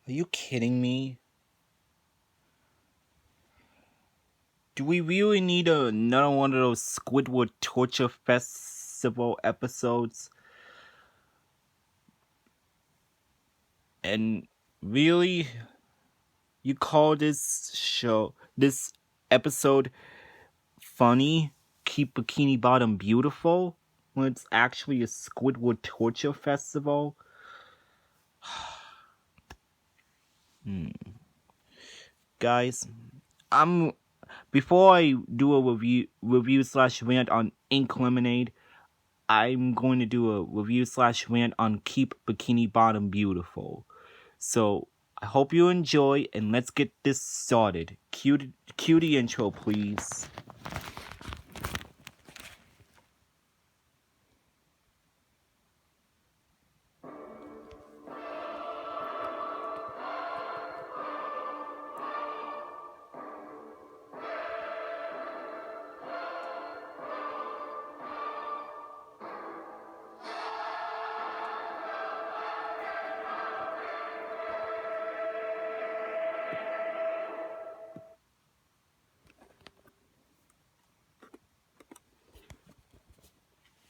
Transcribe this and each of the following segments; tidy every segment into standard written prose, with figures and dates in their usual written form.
Are you kidding me? Do we really need another one of those Squidward Torture Festival episodes? And really? You call this episode funny? Keep Bikini Bottom beautiful? When it's actually a Squidward Torture Festival? Guys, I'm before I do a review slash rant on Ink Lemonade, I'm going to do a review slash rant on Keep Bikini Bottom Beautiful. So I hope you enjoy, and let's get this started. Cue the intro, please.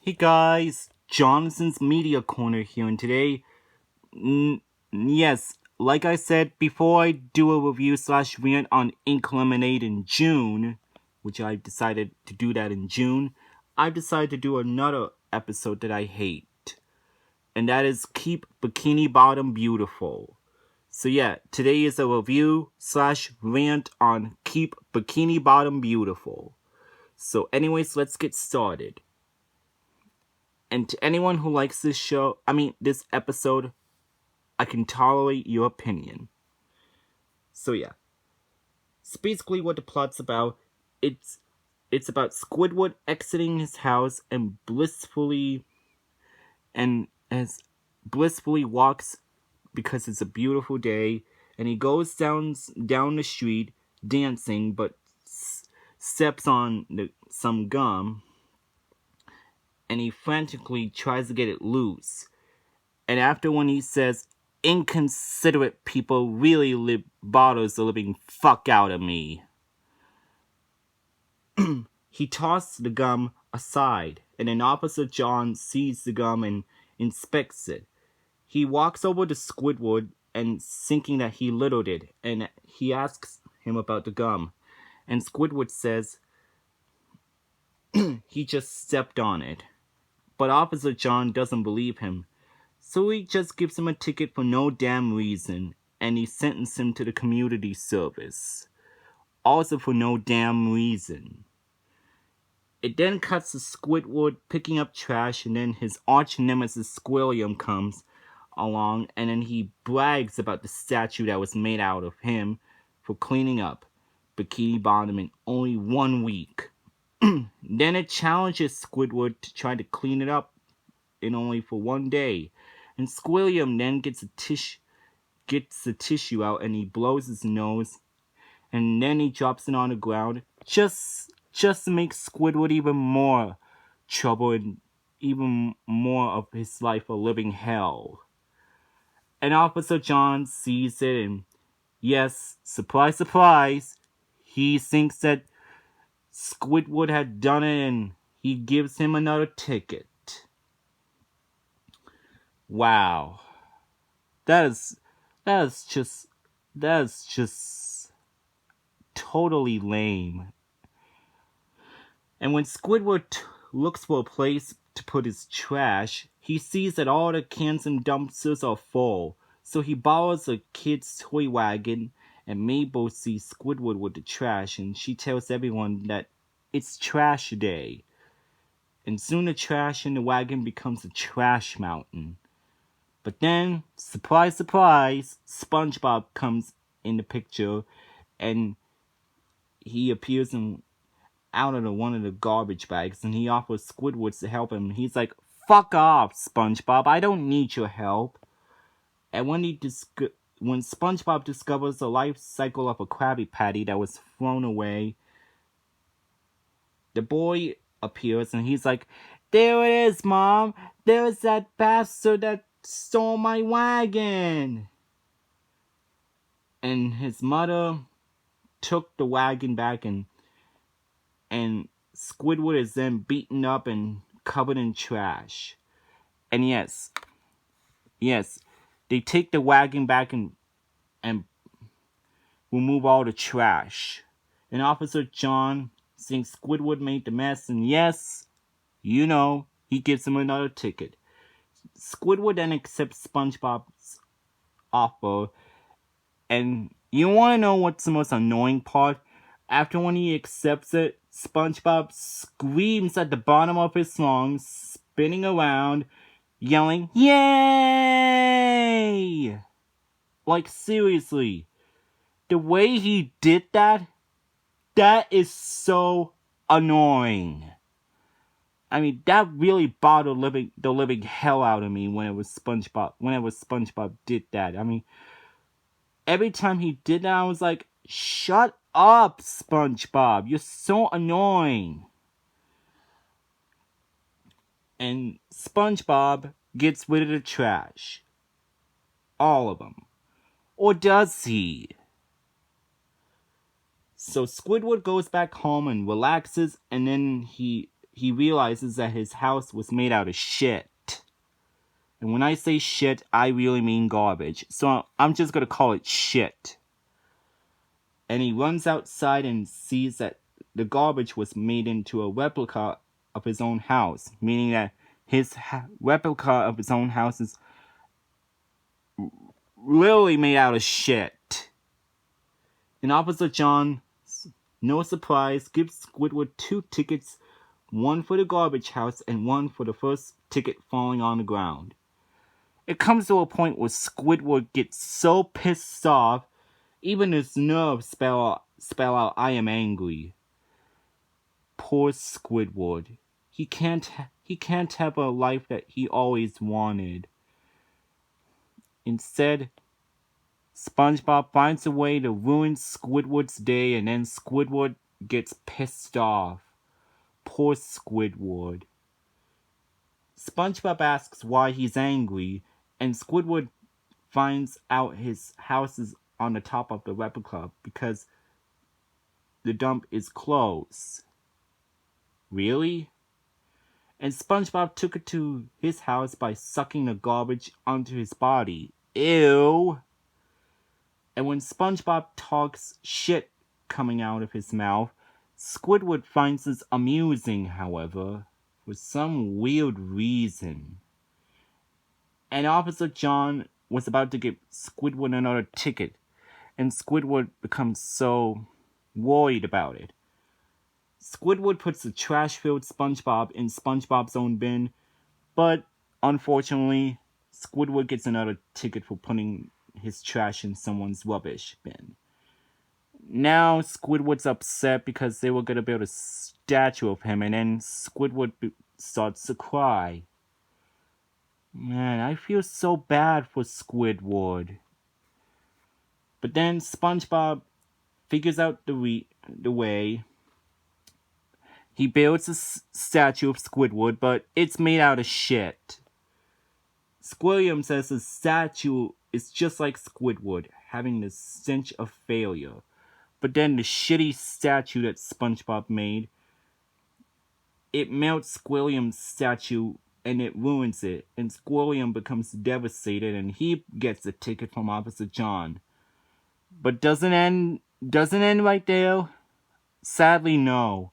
Hey guys, Jonathan's Media Corner here, and today, yes, like I said, before I do a review slash rant on Ink Lemonade in June, which I've decided to do that in June, I've decided to do another episode that I hate, and that is Keep Bikini Bottom Beautiful. So yeah, today is a review slash rant on Keep Bikini Bottom Beautiful. So anyways, let's get started. And to anyone who likes this episode, I can tolerate your opinion. So yeah. It's basically what the plot's about. It's about Squidward exiting his house and blissfully walks because it's a beautiful day, and he goes down the street dancing, but steps on some gum, and he frantically tries to get it loose. And after when he says, "Inconsiderate people really bothers the living fuck out of me," he tosses the gum aside, and then Officer John sees the gum and inspects it. He walks over to Squidward and thinking that he littered it, and he asks him about the gum. And Squidward says he just stepped on it. But Officer John doesn't believe him, so he just gives him a ticket for no damn reason, and he sentences him to the community service. Also for no damn reason. It then cuts to Squidward picking up trash, and then his arch nemesis Squilliam comes along, and then he brags about the statue that was made out of him for cleaning up Bikini Bottom in only 1 week. Then it challenges Squidward to try to clean it up in only for 1 day. And Squilliam then gets the tissue out, and he blows his nose, and then he drops it on the ground just to make Squidward even more trouble and even more of his life a living hell. And Officer John sees it, and yes, surprise, surprise, he thinks that Squidward had done it, and he gives him another ticket. Wow. That is just totally lame. And when Squidward looks for a place to put his trash, he sees that all the cans and dumpsters are full. So he borrows a kid's toy wagon, and Mabel sees Squidward with the trash, and she tells everyone that it's trash day. And soon the trash in the wagon becomes a trash mountain. But then, surprise, surprise, SpongeBob comes in the picture, and he appears out of one of the garbage bags, and he offers Squidward to help him. He's like, "Fuck off, SpongeBob, I don't need your help." And when SpongeBob discovers the life cycle of a Krabby Patty that was thrown away, the boy appears, and he's like, "There it is, Mom. There's that bastard that stole my wagon." And his mother took the wagon back, and Squidward is then beaten up and covered in trash. And yes, they take the wagon back and remove all the trash. And Officer John thinks Squidward made the mess, and yes, he gives him another ticket. Squidward then accepts SpongeBob's offer, and you want to know what's the most annoying part? After when he accepts it, SpongeBob screams at the bottom of his lungs, spinning around, yelling, "Yay!" Like, seriously, the way he did that is so annoying. I mean, that really bothered the living hell out of me when it was SpongeBob did that. I mean, every time he did that, I was like, shut up, SpongeBob. You're so annoying. And SpongeBob gets rid of the trash. All of them. Or does he? So Squidward goes back home and relaxes, and then he realizes that his house was made out of shit. And when I say shit, I really mean garbage. So I'm just gonna call it shit. And he runs outside and sees that the garbage was made into a replica of his own house, meaning that his replica of his own house is literally made out of shit. And Officer John, no surprise, gives Squidward 2 tickets, one for the garbage house and one for the first ticket falling on the ground. It comes to a point where Squidward gets so pissed off, even his nerves spell out, "I am angry." Poor Squidward. He can't have a life that he always wanted. Instead, SpongeBob finds a way to ruin Squidward's day, and then Squidward gets pissed off. Poor Squidward. SpongeBob asks why he's angry, and Squidward finds out his house is on the top of the replica because the dump is closed. Really? And SpongeBob took it to his house by sucking the garbage onto his body. Ew! And when SpongeBob talks shit coming out of his mouth, Squidward finds this amusing, however, for some weird reason. And Officer John was about to give Squidward another ticket, and Squidward becomes so worried about it. Squidward puts the trash-filled SpongeBob in SpongeBob's own bin, but unfortunately, Squidward gets another ticket for putting his trash in someone's rubbish bin. Now Squidward's upset because they were going to build a statue of him, and then Squidward starts to cry. Man, I feel so bad for Squidward. But then SpongeBob figures out the way. He builds a statue of Squidward, but it's made out of shit. Squilliam says the statue is just like Squidward, having the stench of failure. But then the shitty statue that SpongeBob made, it melts Squilliam's statue and it ruins it. And Squilliam becomes devastated and he gets a ticket from Officer John. But doesn't end right there? Sadly, no.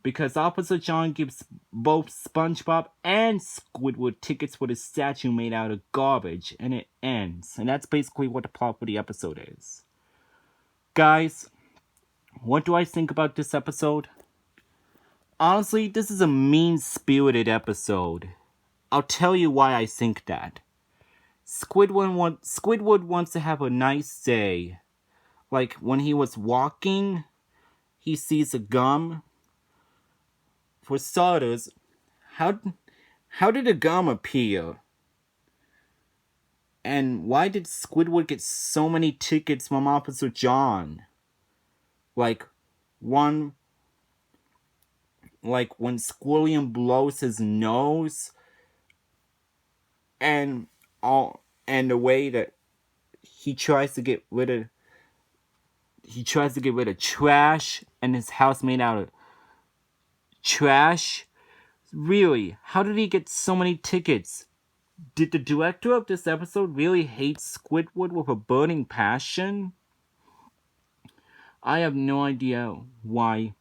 Because Officer John gives both SpongeBob and Squidward tickets for the statue made out of garbage, and it ends. And that's basically what the plot for the episode is. Guys, what do I think about this episode? Honestly, this is a mean-spirited episode. I'll tell you why I think that. Squidward wants to have a nice day. Like, when he was walking, he sees a gum. For starters, how did the gum appear? And why did Squidward get so many tickets from Officer John? Like when Squilliam blows his nose, and the way that he tries to get rid of trash, and his house made out of trash. Really, how did he get so many tickets? Did the director of this episode really hate Squidward with a burning passion? I have no idea why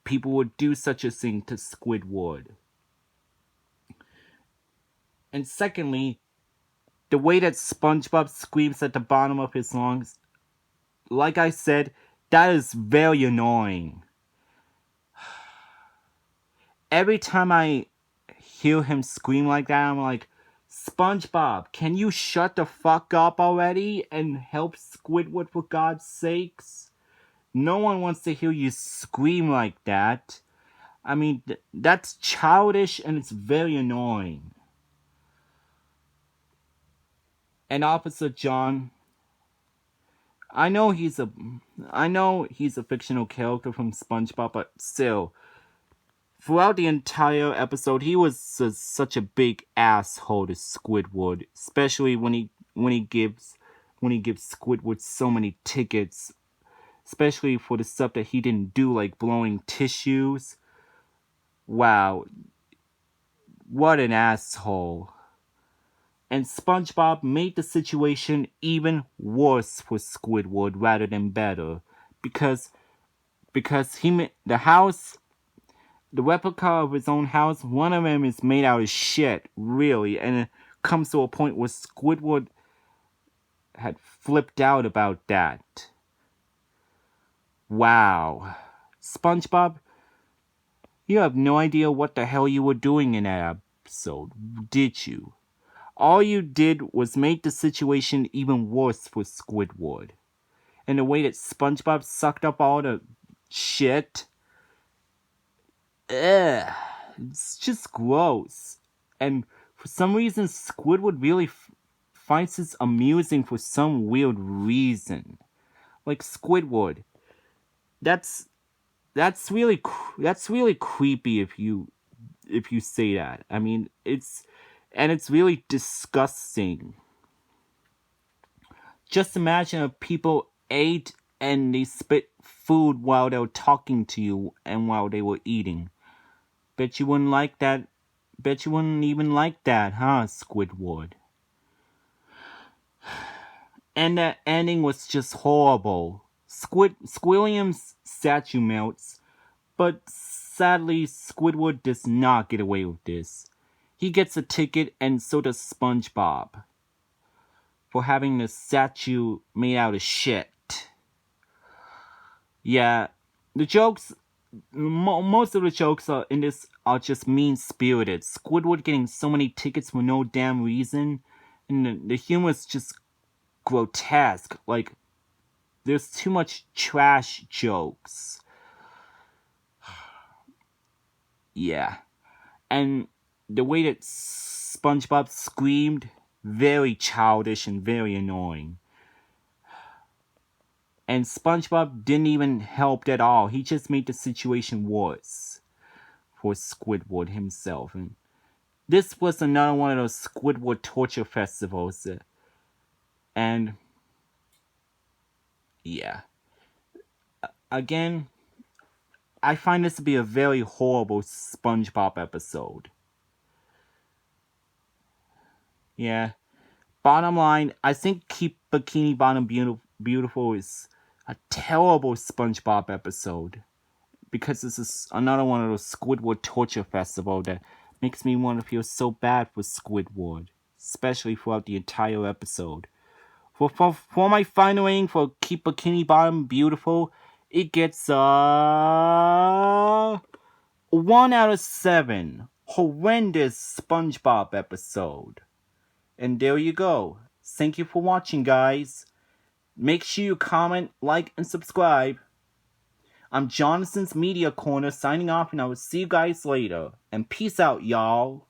people would do such a thing to Squidward. And secondly, the way that SpongeBob screams at the bottom of his lungs, like I said, that is very annoying. Every time I hear him scream like that, I'm like, SpongeBob, can you shut the fuck up already and help Squidward for God's sakes? No one wants to hear you scream like that. I mean, that's childish and it's very annoying. And Officer John, I know he's a fictional character from SpongeBob, but still, throughout the entire episode, he was such a big asshole to Squidward, especially when he gives Squidward so many tickets, especially for the stuff that he didn't do, like blowing tissues. Wow, what an asshole. And SpongeBob made the situation even worse for Squidward rather than better, because the replica of his own house, one of them is made out of shit, really, and it comes to a point where Squidward had flipped out about that. Wow. SpongeBob, you have no idea what the hell you were doing in that episode, did you? All you did was make the situation even worse for Squidward. And the way that SpongeBob sucked up all the shit, it's just gross. And for some reason, Squidward really finds this amusing for some weird reason. Like, Squidward, that's really creepy if you say that. I mean, it's really disgusting. Just imagine if people ate and they spit food while they were talking to you and while they were eating. Bet you wouldn't like that. Bet you wouldn't even like that, huh, Squidward? And that ending was just horrible. Squilliam's statue melts, but sadly, Squidward does not get away with this. He gets a ticket, and so does SpongeBob, for having the statue made out of shit. Yeah, the jokes, most of the jokes in this are just mean-spirited. Squidward getting so many tickets for no damn reason, and the humor is just grotesque. Like, there's too much trash jokes. Yeah. And the way that SpongeBob screamed, very childish and very annoying. And SpongeBob didn't even help at all. He just made the situation worse for Squidward himself. And this was another one of those Squidward torture festivals. And yeah. Again, I find this to be a very horrible SpongeBob episode. Yeah. Bottom line, I think Keep Bikini Bottom Beautiful is a terrible SpongeBob episode. Because this is another one of those Squidward torture festival that makes me want to feel so bad for Squidward. Especially throughout the entire episode. For my final rating for Keep Bikini Bottom Beautiful, it gets 1 out of 7. Horrendous SpongeBob episode. And there you go. Thank you for watching, guys. Make sure you comment, like, and subscribe. I'm Jonathan's Media Corner signing off, and I will see you guys later. And peace out, y'all.